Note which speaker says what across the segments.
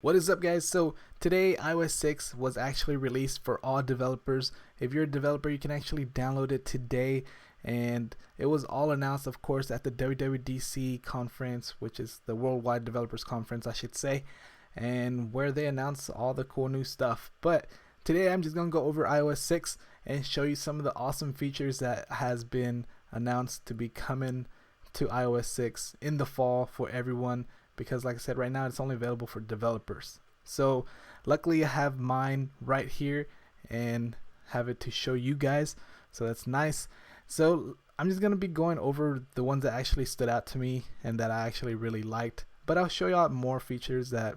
Speaker 1: What is up, guys? So today iOS 6 was actually released for all developers. If you're a developer, you can actually download it today, and it was all announced, of course, at the WWDC conference, which is the Worldwide Developers Conference, I should say, and where they announced all the cool new stuff. But today I'm just gonna go over iOS 6 and show you some of the awesome features that has been announced to be coming to iOS 6 in the fall for everyone, because like I said, right now it's only available for developers. So luckily I have mine right here and have it to show you guys, so that's nice. So I'm just gonna be going over the ones that actually stood out to me and that I actually really liked, but I'll show y'all more features that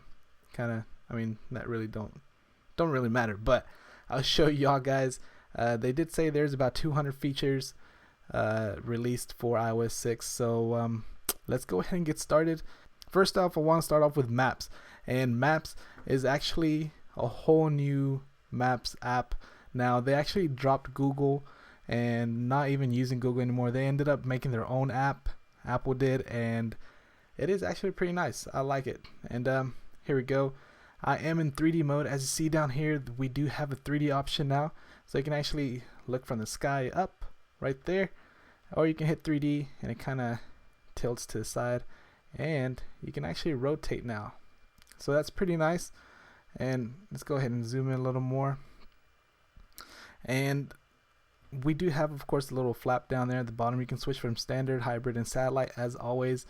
Speaker 1: that really don't really matter, but I'll show y'all guys. They did say there's about 200 features released for iOS 6, so let's go ahead and get started. First off, I want to start off with Maps, and Maps is actually a whole new Maps app. Now they actually dropped Google and not even using Google anymore. They ended up making their own app, Apple did, and it is actually pretty nice. I like it. And here we go. I am in 3D mode. As you see down here, we do have a 3D option now, so you can actually look from the sky up right there, or you can hit 3D and it kind of tilts to the side, and you can actually rotate now, so that's pretty nice. And let's go ahead and zoom in a little more, and we do have, of course, the little flap down there at the bottom. You can switch from standard, hybrid, and satellite as always,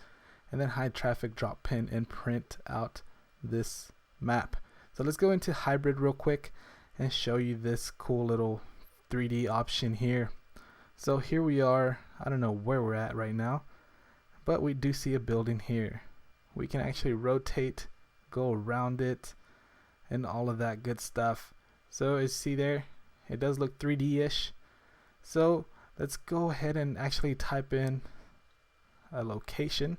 Speaker 1: and then hide traffic, drop pin, and print out this map. So let's go into hybrid real quick and show you this cool little 3D option here. So here we are. I don't know where we're at right now, but we do see a building here. We can actually rotate, go around it, and all of that good stuff. So as you see there, it does look 3D-ish. So let's go ahead and actually type in a location.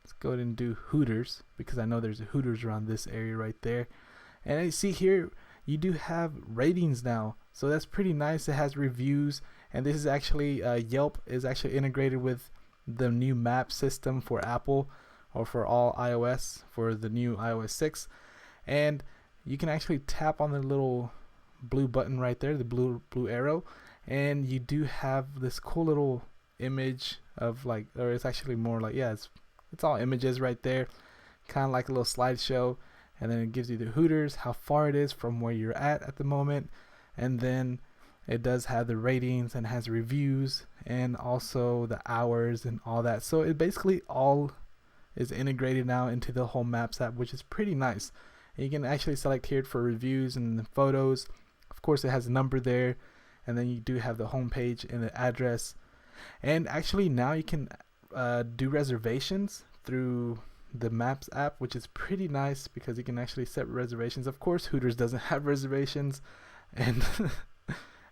Speaker 1: Let's go ahead and do Hooters, because I know there's a Hooters around this area right there. And as you see here, you do have ratings now, so that's pretty nice. It has reviews, and this is actually Yelp is actually integrated with the new map system for Apple, or for all iOS, for the new iOS 6. And you can actually tap on the little blue button right there, the blue arrow, and you do have this cool little image of, like, or it's actually more like, yeah, it's all images right there, kind of like a little slideshow. And then it gives you the Hooters, how far it is from where you're at the moment, and then it does have the ratings and has reviews and also the hours and all that. So it basically all is integrated now into the whole Maps app, which is pretty nice. And you can actually select here for reviews and the photos. Of course, it has a number there, and then you do have the home page and the address. And actually now you can do reservations through the Maps app, which is pretty nice because you can actually set reservations. Of course, Hooters doesn't have reservations, and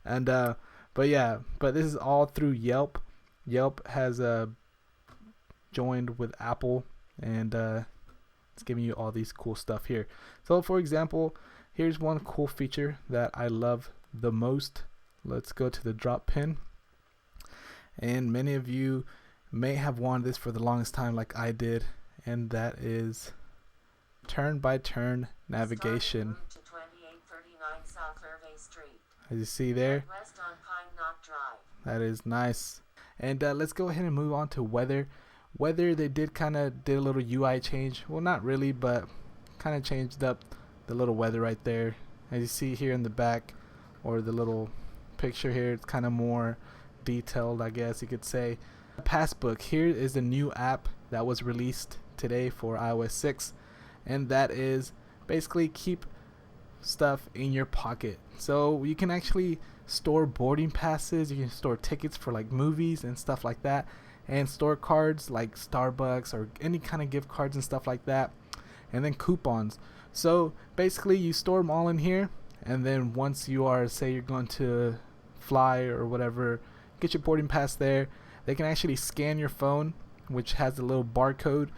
Speaker 1: but this is all through Yelp. Yelp has joined with Apple, and it's giving you all these cool stuff here. So for example, here's one cool feature that I love the most. Let's go to the drop pin, and many of you may have wanted this for the longest time like I did, and that is turn-by-turn navigation. As you see there, that is nice. And let's go ahead and move on to weather. Weather, they did a little UI change. Well, not really, but kind of changed up the little weather right there. As you see here in the back, or the little picture here, it's kind of more detailed, I guess you could say. Passbook, here is the new app that was released today for iOS 6, and that is basically keep stuff in your pocket. So you can actually store boarding passes, you can store tickets for like movies and stuff like that, and store cards like Starbucks or any kind of gift cards and stuff like that, and then coupons. So basically you store them all in here, and then once you are, say you're going to fly or whatever, get your boarding pass there. They can actually scan your phone, which has a little barcode,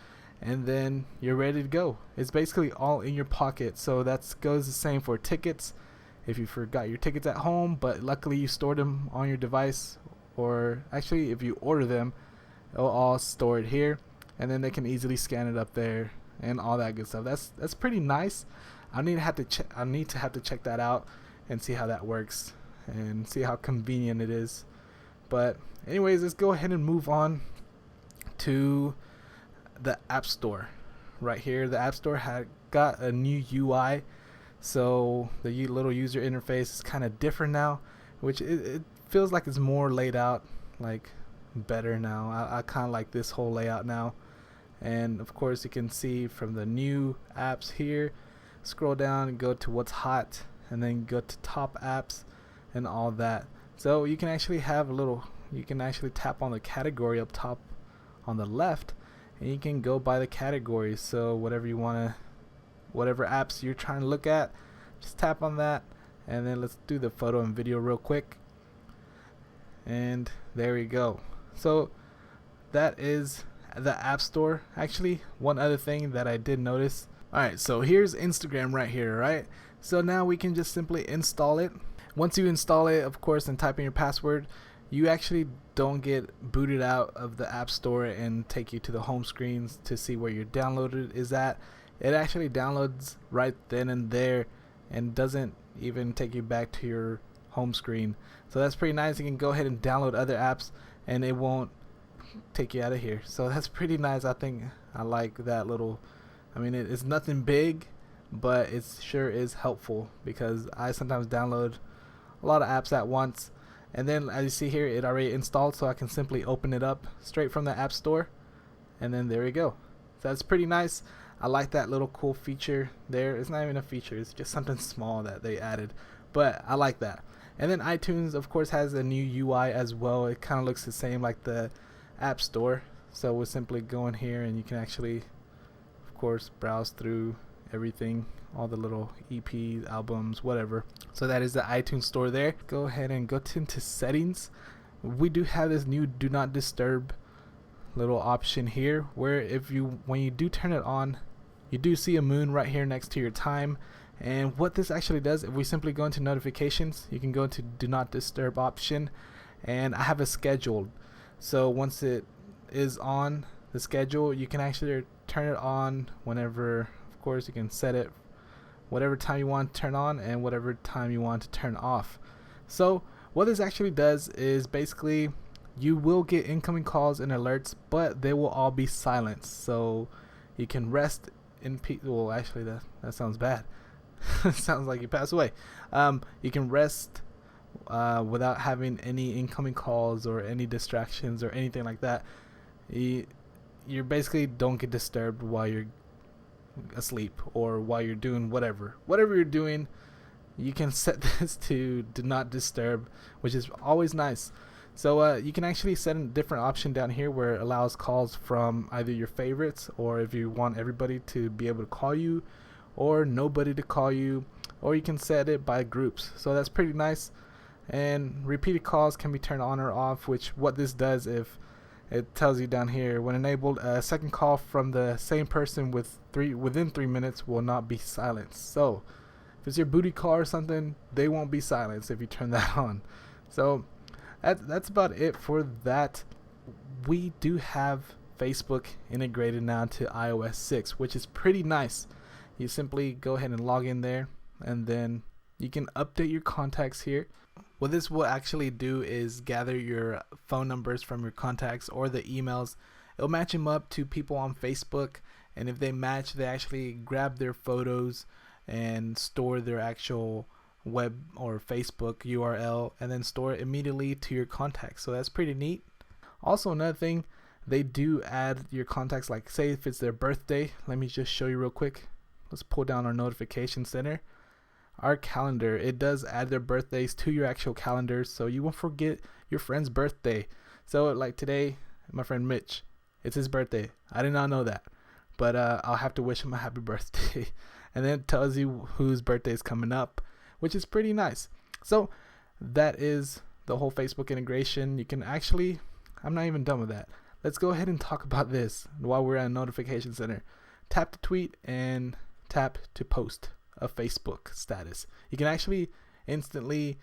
Speaker 1: and then you're ready to go. It's basically all in your pocket. So that goes the same for tickets. If you forgot your tickets at home, but luckily you stored them on your device, or actually if you order them, it'll all store it here, and then they can easily scan it up there and all that good stuff. That's pretty nice. I need to have to check that out and see how that works and see how convenient it is. But anyways, let's go ahead and move on to the App Store. Right here, the App Store had got a new UI, so the little user interface is kind of different now, which it feels like it's more laid out, like better now. I kind of like this whole layout now. And of course you can see from the new apps here, scroll down and go to what's hot, and then go to top apps and all that. So you can actually have you can actually tap on the category up top on the left, and you can go by the categories. So whatever apps you're trying to look at, just tap on that, and then let's do the photo and video real quick. And there we go. So that is the App Store. Actually, one other thing that I did notice. Alright, so here's Instagram right here, right? So now we can just simply install it. Once you install it, of course, and type in your password, you actually don't get booted out of the App Store and take you to the home screens to see where your downloaded is at. It actually downloads right then and there and doesn't even take you back to your home screen. So that's pretty nice. You can go ahead and download other apps and it won't take you out of here. So that's pretty nice. I think I like that little, I mean, it's nothing big, but it sure is helpful because I sometimes download a lot of apps at once. And then as you see here, it already installed, so I can simply open it up straight from the App Store, and then there we go. So that's pretty nice. I like that little cool feature there. It's not even a feature, it's just something small that they added, but I like that. And then iTunes, of course, has a new UI as well. It kind of looks the same like the App Store. So we'll simply go in here and you can actually, of course, browse through everything, all the little EPs, albums, whatever. So that is the iTunes Store there. Go ahead and go into settings. We do have this new do not disturb little option here, where when you do turn it on, you do see a moon right here next to your time. And what this actually does, if we simply go into notifications, you can go into do not disturb option, and I have it scheduled. So once it is on the schedule, you can actually turn it on whenever. Of course, you can set it whatever time you want to turn on and whatever time you want to turn off. So what this actually does is basically you will get incoming calls and alerts, but they will all be silenced. So you can rest in peace. Well, actually, that sounds bad. Sounds like you passed away. You can rest without having any incoming calls or any distractions or anything like that. You basically don't get disturbed while you're asleep or while you're doing whatever you're doing. You can set this to do not disturb, which is always nice. So you can actually set a different option down here where it allows calls from either your favorites, or if you want everybody to be able to call you, or nobody to call you, or you can set it by groups. So that's pretty nice. And repeated calls can be turned on or off, which what this does, if it tells you down here, when enabled, a second call from the same person within 3 minutes will not be silenced. So if it's your booty call or something, they won't be silenced if you turn that on. So that's about it for that. We do have Facebook integrated now to iOS 6, which is pretty nice. You simply go ahead and log in there, and then you can update your contacts here. What this will actually do is gather your phone numbers from your contacts or the emails. It'll match them up to people on Facebook, and if they match, they actually grab their photos and store their actual web or Facebook URL and then store it immediately to your contacts. So that's pretty neat. Also, another thing, they do add your contacts, like say if it's their birthday. Let me just show you real quick. Let's pull down our notification center. Our calendar, it does add their birthdays to your actual calendar, so you won't forget your friend's birthday. So like today, my friend Mitch, it's his birthday. I did not know that, but I'll have to wish him a happy birthday. And then it tells you whose birthday is coming up, which is pretty nice. So that is the whole Facebook integration. You can actually, I'm not even done with that. Let's go ahead and talk about this while we're at notification center. Tap to tweet and tap to post a Facebook status. You can actually instantly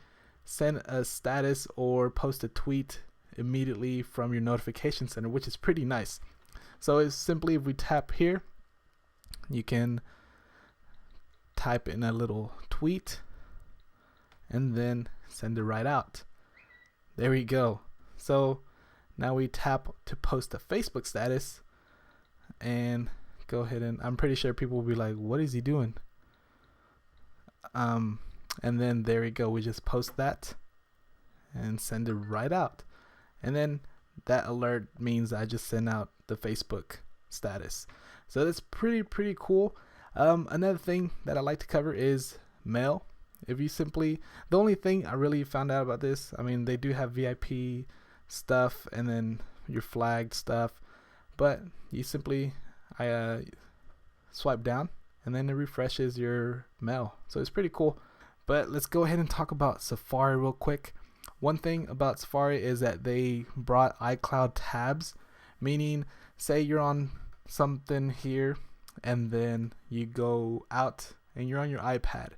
Speaker 1: send a status or post a tweet immediately from your notification center, which is pretty nice. So it's simply, if we tap here, you can type in a little tweet and then send it right out. There we go. So now we tap to post a Facebook status and go ahead, and I'm pretty sure people will be like, what is he doing? And then there we go, we just post that and send it right out, and then that alert means I just sent out the Facebook status. So that's pretty cool. Another thing that I like to cover is mail. If you simply, the only thing I really found out about this, I mean, they do have VIP stuff and then your flagged stuff, but you simply swipe down and then it refreshes your mail. So it's pretty cool. But let's go ahead and talk about Safari real quick. One thing about Safari is that they brought iCloud tabs, meaning say you're on something here and then you go out and you're on your iPad.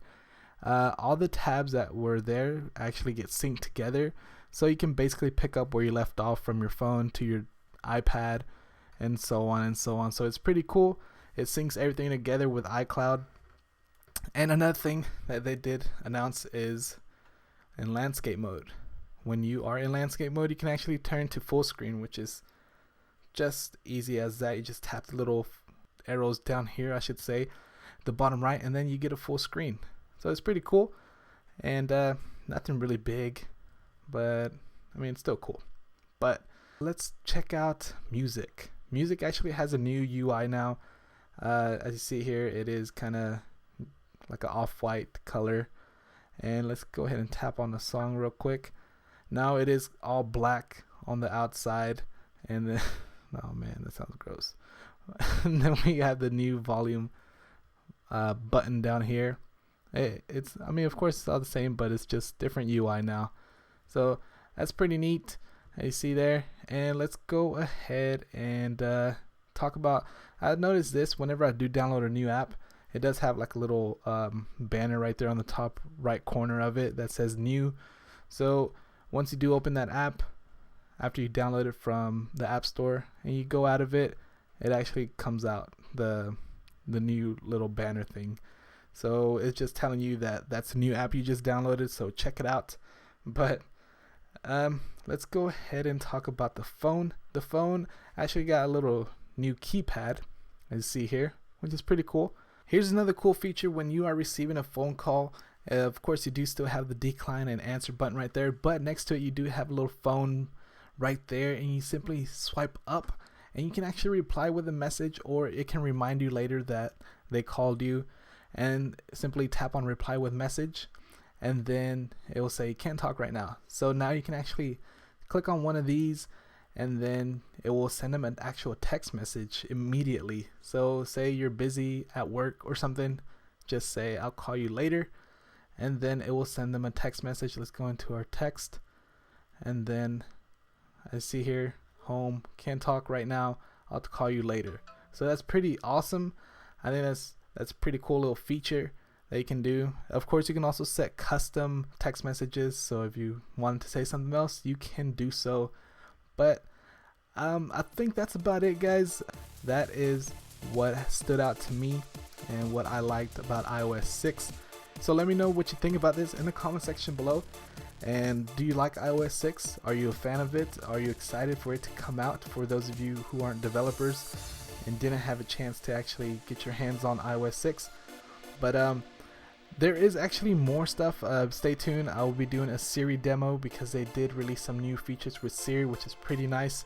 Speaker 1: All the tabs that were there actually get synced together, so you can basically pick up where you left off from your phone to your iPad and so on and so on. So it's pretty cool. It syncs everything together with iCloud. And another thing that they did announce is in landscape mode. When you are in landscape mode, you can actually turn to full screen, which is just easy as that. You just tap the little arrows down here, I should say, the bottom right, and then you get a full screen. So it's pretty cool, and nothing really big, but I mean, it's still cool. But let's check out music. Music actually has a new UI now. As you see here, it is kind of like an off-white color. And let's go ahead and tap on the song real quick. Now it is all black on the outside, and then oh man, that sounds gross. And then we have the new volume button down here. It's, I mean, of course it's all the same, but it's just different UI now. So that's pretty neat, as you see there. And let's go ahead and talk about, I noticed this whenever I do download a new app, it does have like a little banner right there on the top right corner of it that says new. So once you do open that app, after you download it from the App Store and you go out of it, it actually comes out the new little banner thing. So it's just telling you that that's a new app you just downloaded, so check it out. But let's go ahead and talk about the phone. The phone actually got a little new keypad, as you see here, which is pretty cool. Here's another cool feature when you are receiving a phone call. Of course, you do still have the decline and answer button right there, but next to it you do have a little phone right there, and you simply swipe up and you can actually reply with a message, or it can remind you later that they called you, and simply tap on reply with message, and then it will say can't talk right now. So now you can actually click on one of these, and then it will send them an actual text message immediately. So say you're busy at work or something, just say I'll call you later, and then it will send them a text message. Let's go into our text, and then I see here, home, can't talk right now, I'll call you later. So that's pretty awesome. I think that's a pretty cool little feature that you can do. Of course, you can also set custom text messages, so if you wanted to say something else, you can do so. But I think that's about it, guys. That is what stood out to me and what I liked about iOS 6. So let me know what you think about this in the comment section below. And do you like iOS 6? Are you a fan of it? Are you excited for it to come out, for those of you who aren't developers and didn't have a chance to actually get your hands on iOS 6? But there is actually more stuff. Stay tuned. I will be doing a Siri demo because they did release some new features with Siri, which is pretty nice.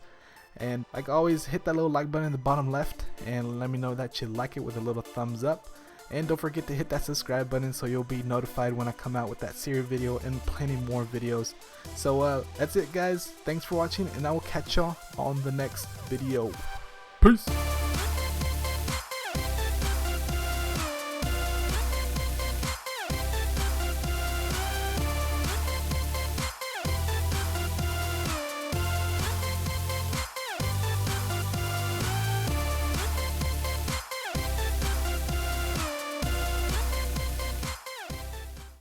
Speaker 1: And like always, hit that little like button in the bottom left and let me know that you like it with a little thumbs up. And don't forget to hit that subscribe button so you'll be notified when I come out with that Siri video and plenty more videos. So that's it, guys. Thanks for watching, and I will catch y'all on the next video. Peace.